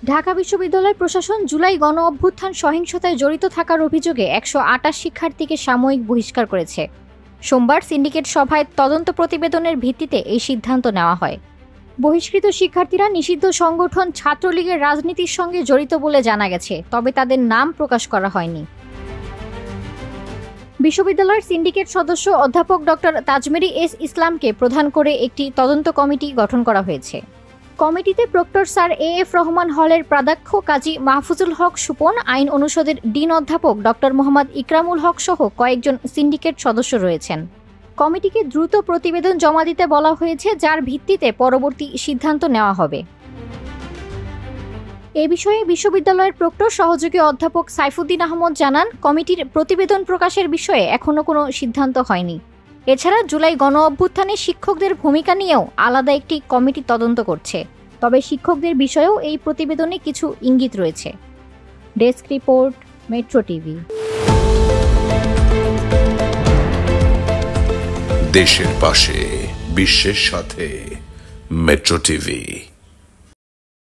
ঢাকা বিশ্ববিদ্যালয় প্রশাসন জুলাই গণ-অভ্যুত্থান সহিংসতায় জড়িত থাকার অভিযোগে ১২৮ শিক্ষার্থীকে সাময়িক বহিষ্কার করেছে। সোমবার সিন্ডিকেট সভায় তদন্ত প্রতিবেদনের ভিত্তিতে এই সিদ্ধান্ত নেওয়া হয়। বহিষ্কৃত শিক্ষার্থীরা নিষিদ্ধ সংগঠন ছাত্রলীগের রাজনীতির সঙ্গে জড়িত বলে জানা গেছে, তবে তাদের নাম প্রকাশ করা হয়নি। বিশ্ববিদ্যালয়ের সিন্ডিকেট সদস্য অধ্যাপক ডক্টর তাজমেরি এস ইসলামকে প্রধান করে একটি তদন্ত কমিটি গঠন করা হয়েছে। কমিটিতে প্রক্টর স্যার এএফ রহমান হলের প্রাধ্যক্ষ কাজী মাহফুজুল হক সুপন, আইন অনুষদের ডিন অধ্যাপক ডক্টর মোহাম্মদ ইকরামুল হক সহ কয়েকজন সিন্ডিকেট সদস্য রয়েছেন। কমিটিকে দ্রুত প্রতিবেদন জমা দিতে বলা হয়েছে, যার ভিত্তিতে পরবর্তী সিদ্ধান্ত নেওয়া হবে। এ বিষয়ে বিশ্ববিদ্যালয়ের প্রক্টর সহযোগী অধ্যাপক সাইফুদ্দিন আহমদ জানান, কমিটির প্রতিবেদন প্রকাশের বিষয়ে এখনো কোনো সিদ্ধান্ত হয়নি। এছাড়া জুলাই গণ-অভ্যুত্থানে শিক্ষকদের ভূমিকা নিয়েও আলাদা একটি কমিটি তদন্ত করছে, তবে শিক্ষকদের বিষয়েও এই প্রতিবেদনে কিছু ইঙ্গিত রয়েছে। Desk report, metro TV. দেশের পাশে, বিশ্বের সাথে, মেট্রো টিভি।